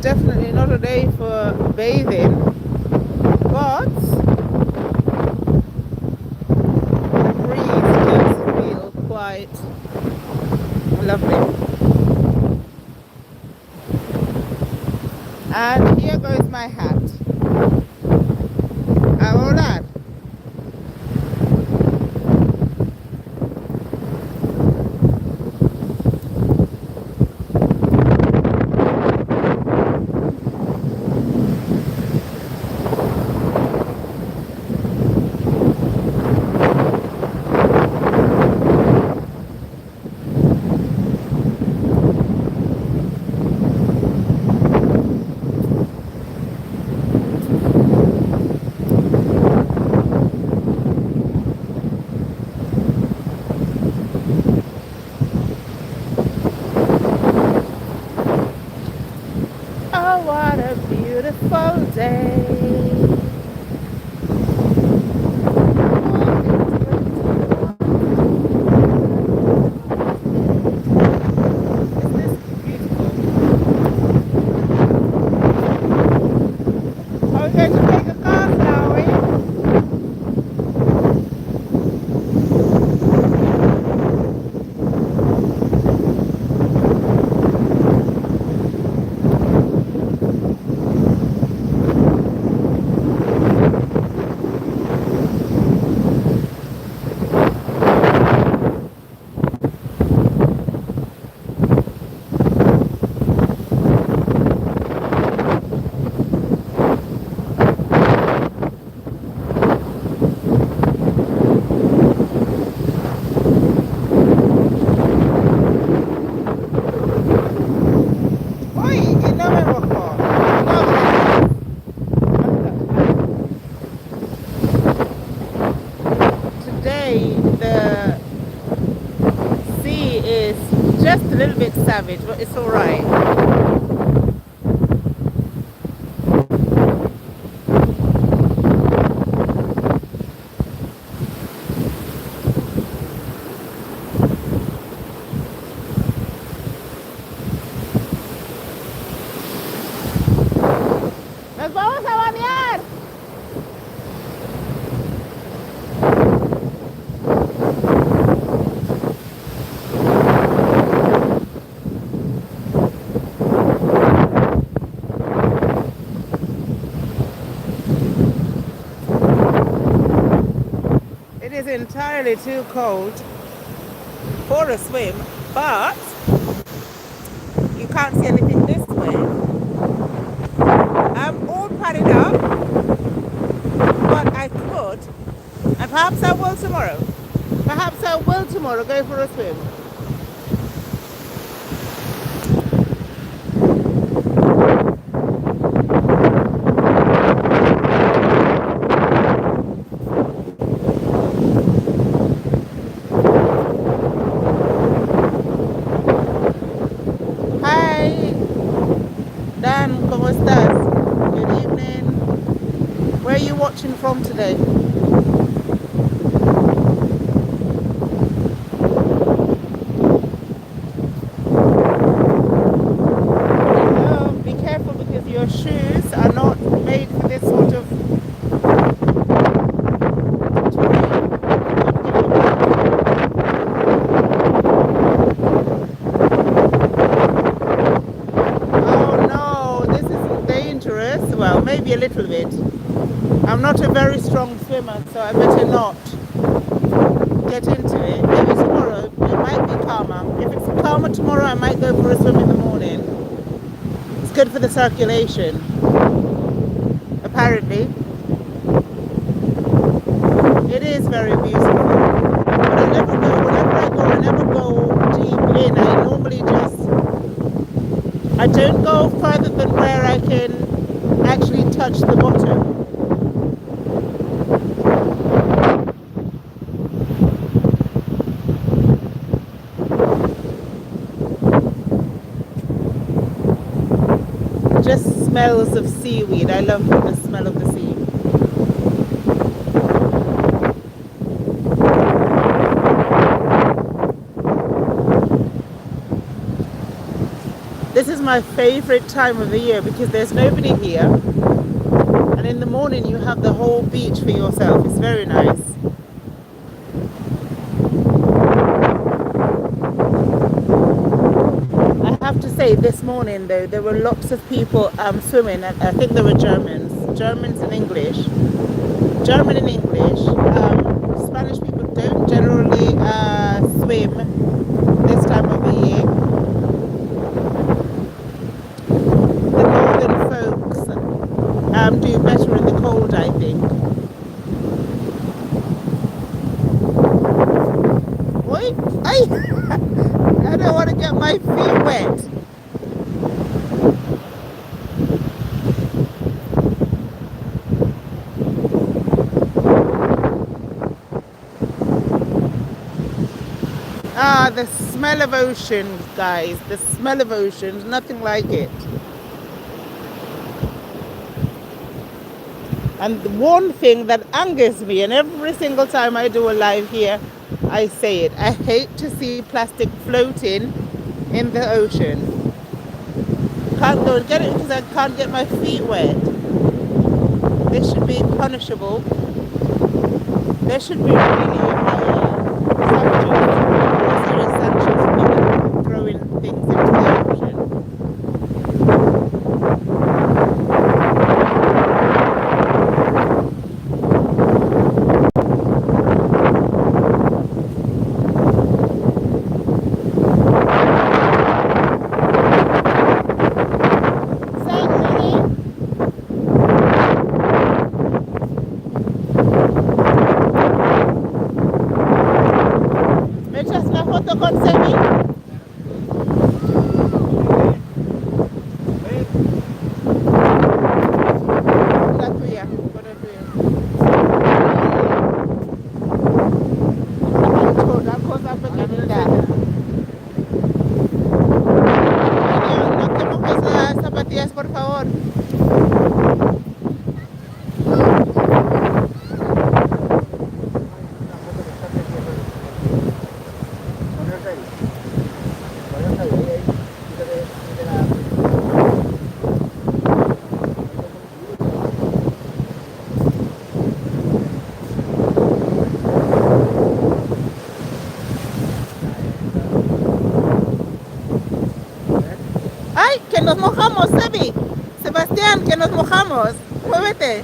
definitely not a day for bathing, but the breeze does feel quite lovely. And here goes my hat. How all that? Oh, what a beautiful day. Isn't this beautiful? Are we going to take a class now, are we? Oi, you know me, Rocco. Today, the sea is just a little bit savage, but it's alright. Nos vamos a bañar. It is entirely too cold for a swim, but you can't see anything this way. I'm all padded up, but I could, and perhaps I will tomorrow. Perhaps I will tomorrow go for a swim. Hi, Dan, ¿cómo estás? Good evening. Where are you watching from today? Be careful because your shoes are not made for this sort of Oh no, this is dangerous. Well, maybe a little bit. I'm not a very strong swimmer, so I better not get into it. Maybe tomorrow it might be calmer. If it's calmer tomorrow, I might go for a swim in the morning. It's good for the circulation, apparently. It is very beautiful. But I never go, whenever I go, I never go deep in. I normally I don't go further than where I can actually touch the bottom. Just smells of seaweed. I love the smell of the sea. This is my favorite time of the year because there's nobody here. And in the morning you have the whole beach for yourself. It's very nice. I have to say this morning though, there were lots of people swimming. I think they were Germans and English. German and English. Spanish people don't generally swim this time of the year. The northern folks do better in the cold, I think. Oi! I don't want to get my feet wet. Ah, the smell of ocean, guys. The smell of ocean, nothing like it. And the one thing that angers me, and every single time I do a live here, I say it. I hate to see plastic floating in the ocean. Can't go and get it because I can't get my feet wet. This should be punishable. There should be really sanctions for people throwing things into the ocean. ¿Me echas una foto con Semi? La tuya, con el tuyo. Una cosa pequeñita. No te mojes las zapatillas, por favor. ¡Ay! ¡Que nos mojamos, Sebi! Sebastián, que nos mojamos. Muévete.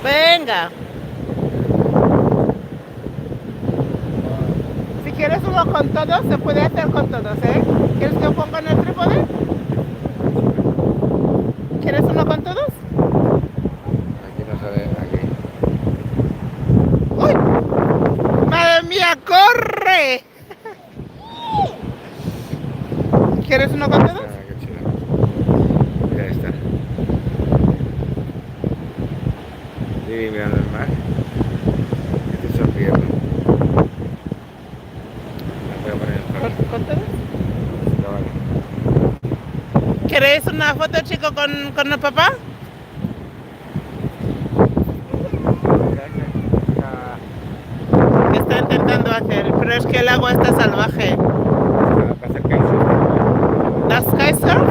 Venga. Si quieres uno con todos, se puede hacer con todos, ¿eh? ¿Quieres que yo ponga en el trípode? ¿Quieres uno con todos? Aquí no se ve, aquí. ¡Uy! ¡Madre mía, corre! ¿Quieres uno con todos? Ah, qué chulo. Ya está. Sí, mirando el mar. Estoy sonriendo. La voy a poner en el ¿Con todos? No, vale. ¿Queréis una foto, chico, con el papá? ¿Qué está intentando hacer? Pero es que el agua está salvaje. Va a hacer kitesurf. ¿Das kitesurf?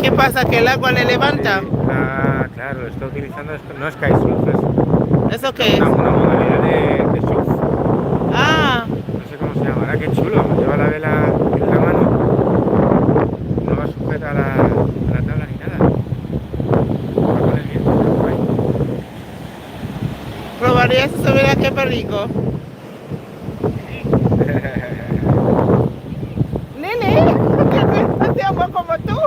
¿Qué pasa? ¿Que el agua le levanta? Sí, claro, lo está utilizando. No es kitesurf, ¿Eso qué es es? una modalidad de surf. Ah, No sé cómo se llamará, qué chulo. Lleva la vela en la mano. No va sujeta a la tabla ni nada. Va con el viento. Guay. probarías eso, mira qué rico. Lili, que no estás de agua como tú.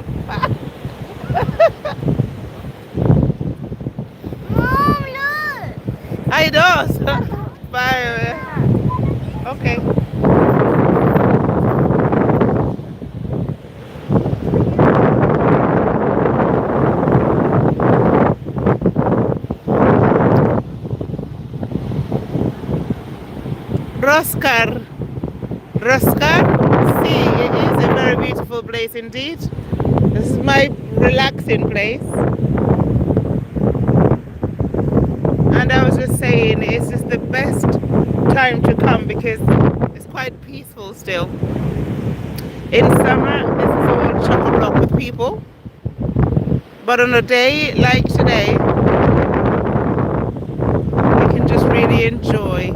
Hay dos. Bye. Ok. Roscar. place indeed. This is my relaxing place. And I was just saying, it's just the best time to come because it's quite peaceful still. In summer, this is all chock-a-block with people. But on a day like today, you can just really enjoy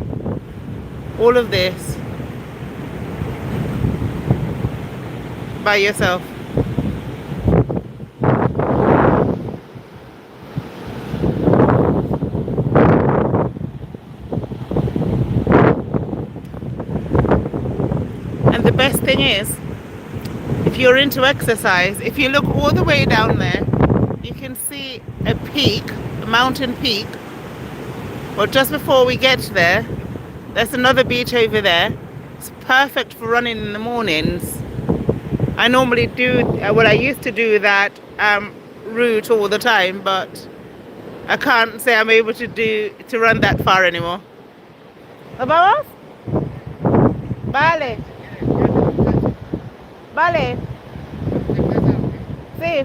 all of this by yourself. And the best thing is, if you're into exercise, if you look all the way down there, you can see a peak, a mountain peak. Well, just before we get there, there's another beach over there. It's perfect for running in the mornings. I normally do, well, I used to do that route all the time, but I can't say I'm able to run that far anymore. ¿Vamos? Vale, vale, sí.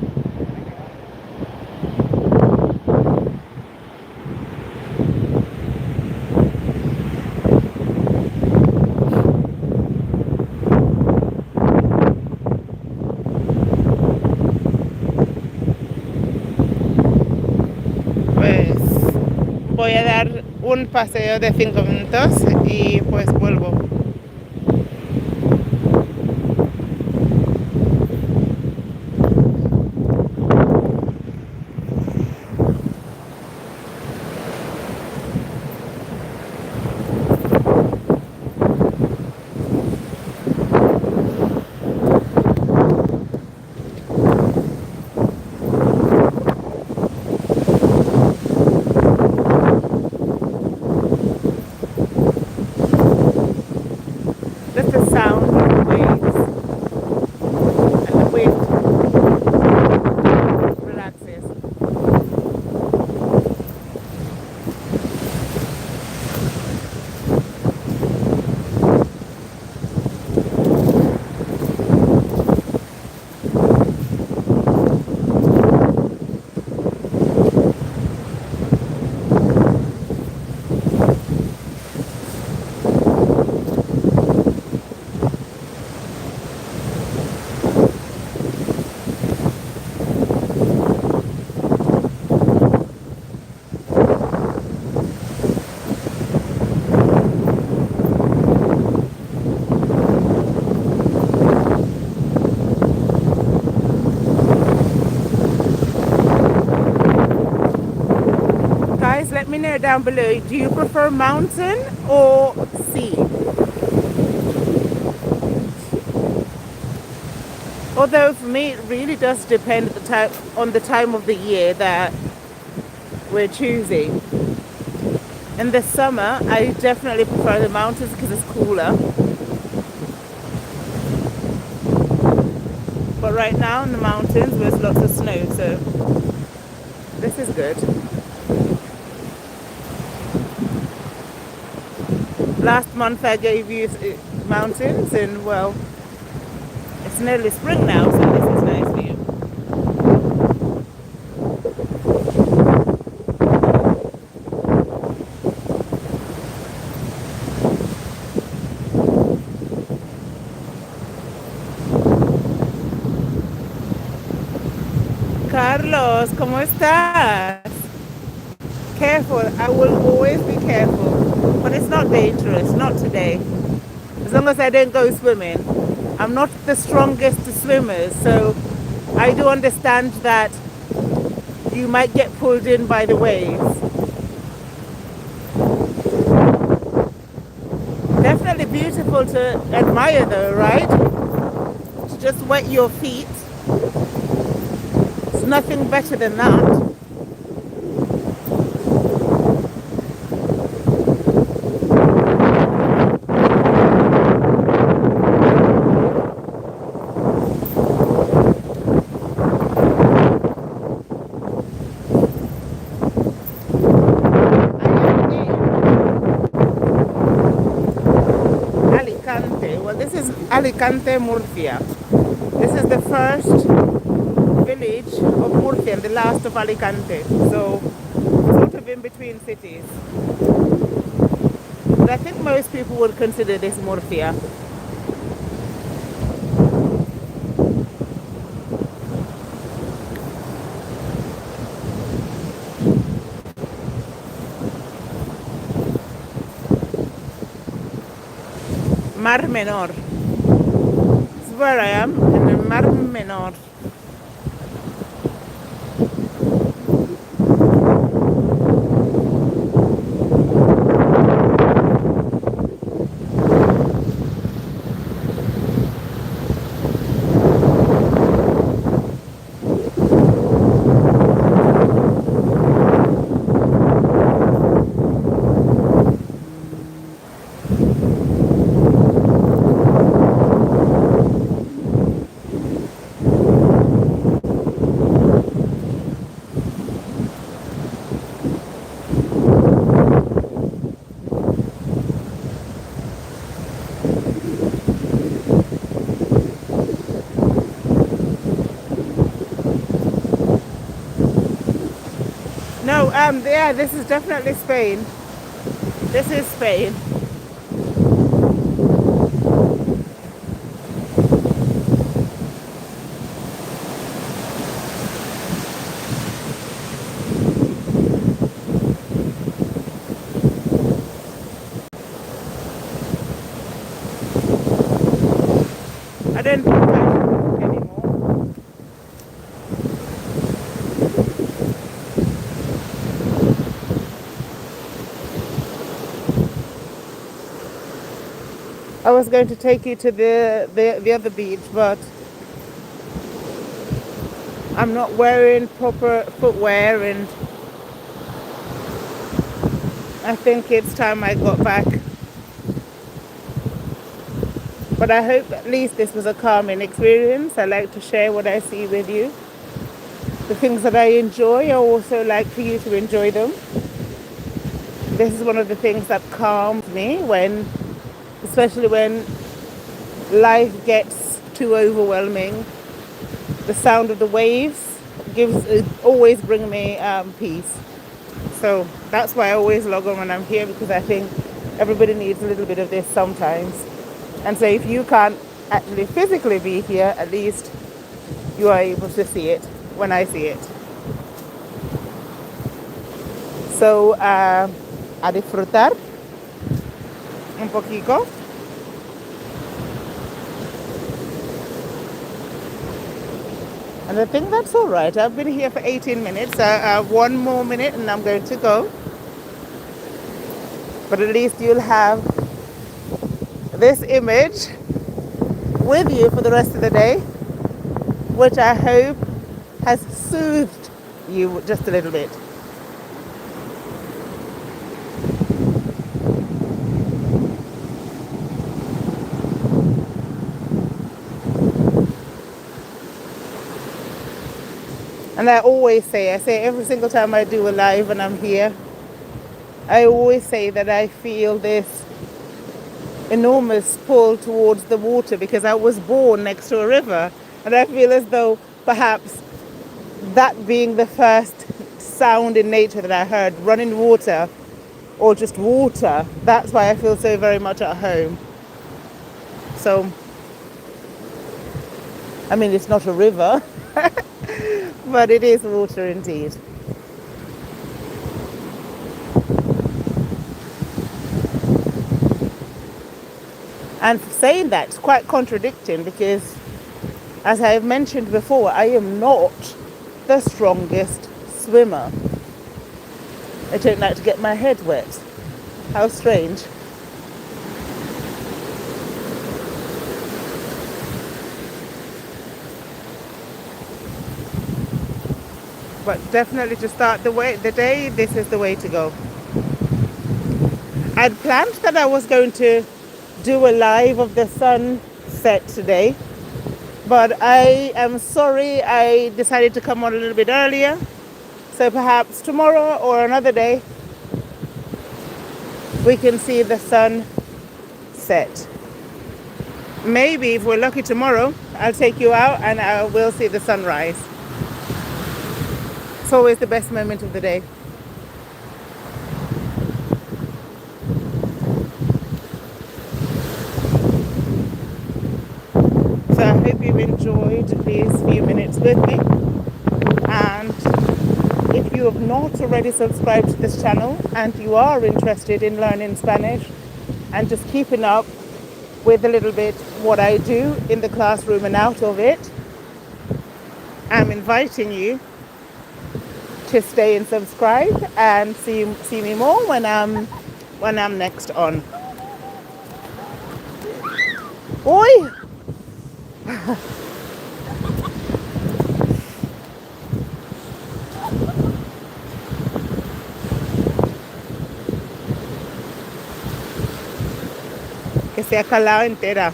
Pues voy a dar un paseo de 5 minutos y pues vuelvo. Just the sound of the waves and the wind relaxes. Guys, let me know down below, do you prefer mountain or sea? Although for me it really does depend on the time of the year that we're choosing. In the summer, I definitely prefer the mountains because it's cooler. But right now in the mountains there's lots of snow, so this is good. Last month I gave you mountains, and well, it's nearly spring now, so this is nice for you. Carlos, ¿cómo estás? Careful, I will always be careful. But it's not dangerous, not today. As long as I don't go swimming. I'm not the strongest swimmers, so I do understand that you might get pulled in by the waves. Definitely beautiful to admire though, right? To just wet your feet. It's nothing better than that. Alicante, Murcia. This is the first village of Murcia and the last of Alicante. So sort of in between cities. But I think most people would consider this Murcia. Mar Menor. This is where I am in the Mar Menor. No, yeah, this is definitely Spain. This is Spain. I don't think I anymore. I was going to take you to the other beach, but I'm not wearing proper footwear, and I think it's time I got back. But I hope at least this was a calming experience. I like to share what I see with you. The things that I enjoy, I also like for you to enjoy them. This is one of the things that calms me when, especially when life gets too overwhelming. The sound of the waves always bring me peace. So that's why I always log on when I'm here, because I think everybody needs a little bit of this sometimes. And so if you can't actually physically be here, at least you are able to see it when I see it. So a disfrutar un poquito. And I think that's all right. I've been here for 18 minutes. One more minute and I'm going to go. But at least you'll have this image with you for the rest of the day, which I hope has soothed you just a little bit. And I say every single time I do a live and I'm here, I always say that I feel this enormous pull towards the water because I was born next to a river, and I feel as though perhaps that being the first sound in nature that I heard, running water or just water, that's why I feel so very much at home. So, I mean, it's not a river, but it is water indeed. And saying that, it's quite contradicting because, as I have mentioned before, I am not the strongest swimmer. I don't like to get my head wet. How strange. But definitely to start the day, this is the way to go. I'd planned that I was going to do a live of the sunset today, but I am sorry I decided to come on a little bit earlier. So perhaps tomorrow or another day we can see the sun set. Maybe if we're lucky tomorrow, I'll take you out and I will see the sunrise. It's always the best moment of the day. So I hope you've enjoyed these few minutes with me. And if you have not already subscribed to this channel and you are interested in learning Spanish and just keeping up with a little bit what I do in the classroom and out of it, I'm inviting you to stay and subscribe and see me more when I'm next on. Oi! Que sea calado entera.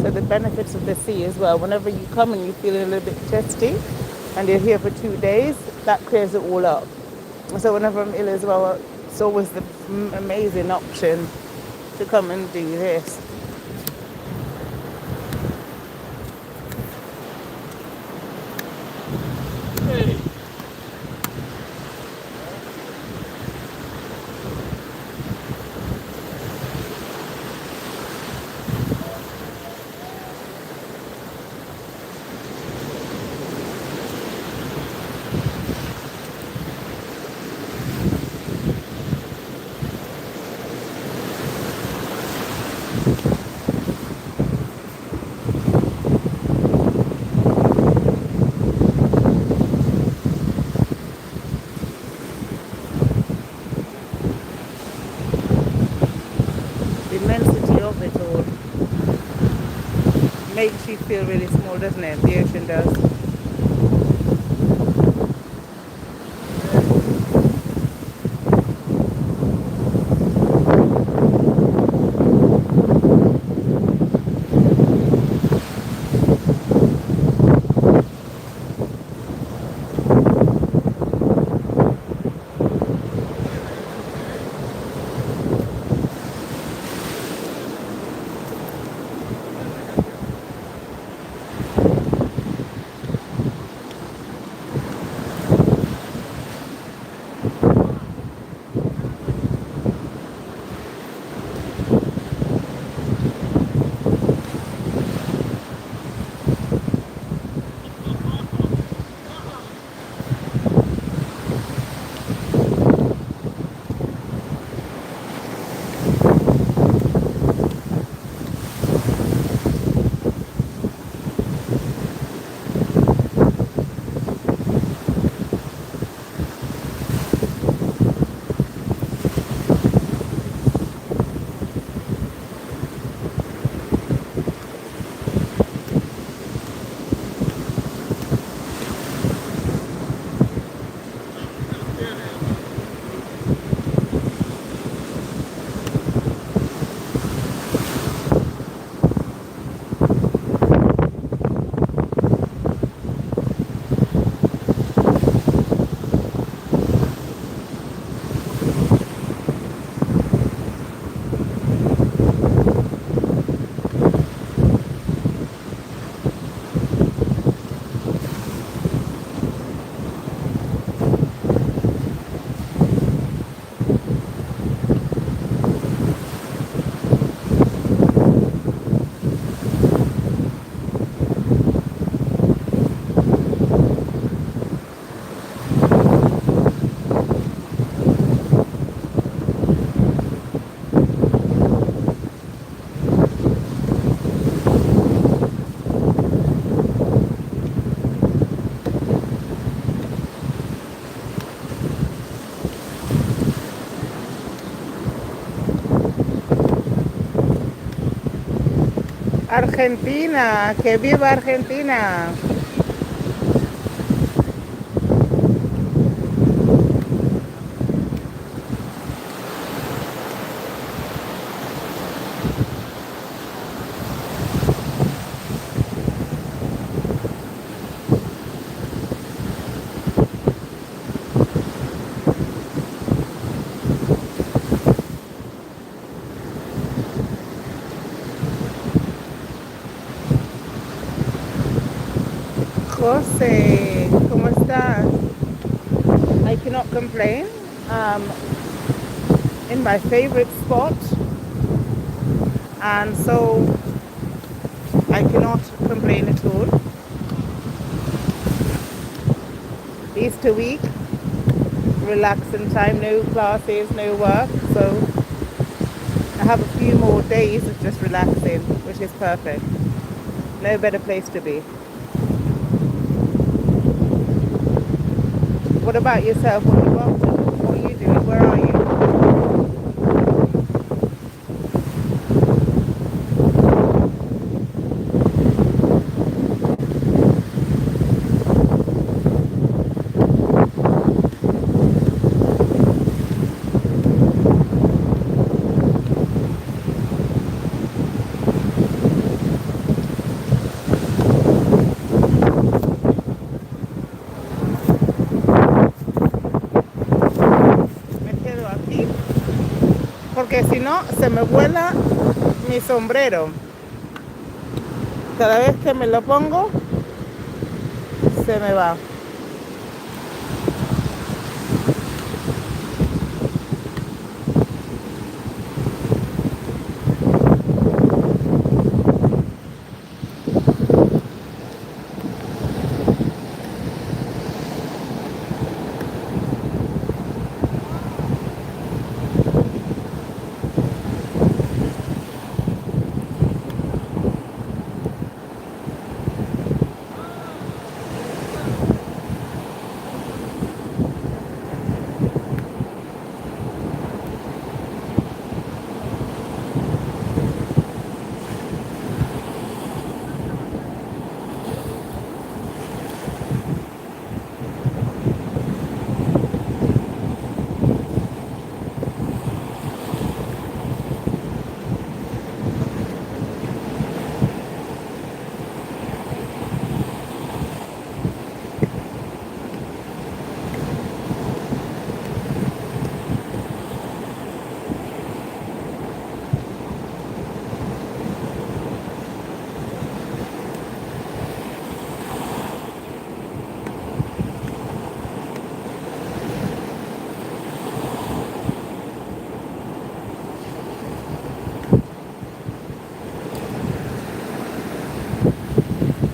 So the benefits of the sea as well. Whenever you come and you feel a little bit testy and you're here for 2 days, that clears it all up. So whenever I'm ill as well, it's always the amazing option to come and do this. The immensity of it all makes you feel really small, doesn't it? The ocean does. Argentina, que viva Argentina. José, ¿cómo estás? I cannot complain. Um, in my favorite spot, and so I cannot complain at all. Easter week, relaxing time, no classes, no work, so I have a few more days of just relaxing, which is perfect. No better place to be. What about yourself? What are you up to? What are you doing? Where are you? Me quedo aquí porque si no se me vuela mi sombrero. Cada vez que me lo pongo se me va.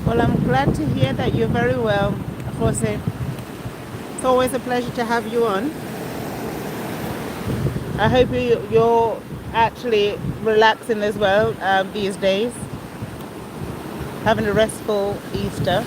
Well, I'm glad to hear that you're very well, Jose. It's always a pleasure to have you on. I hope you're actually relaxing as well these days, having a restful Easter.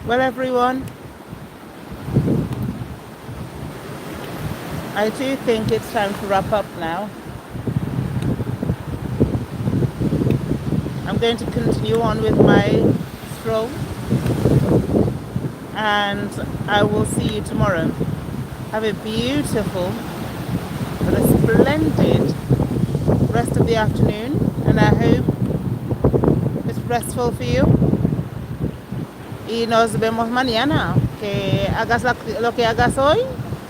Well, everyone, I do think it's time to wrap up now. I'm going to continue on with my stroll, and I will see you tomorrow. Have a beautiful but a splendid rest of the afternoon, and I hope it's restful for you. Y nos vemos mañana. Que hagas lo que hagas hoy,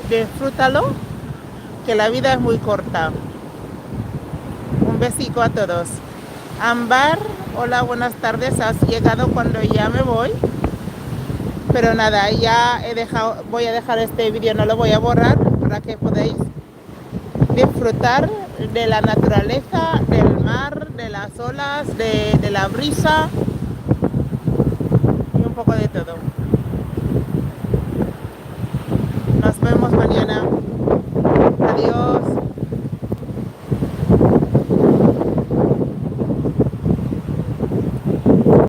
disfrútalo, que la vida es muy corta. Un besico a todos. Ámbar, hola, buenas tardes. Has llegado cuando ya me voy. Pero nada, ya voy a dejar este vídeo, no lo voy a borrar para que podáis disfrutar de la naturaleza, del mar, de las olas, de la brisa y un poco de todo.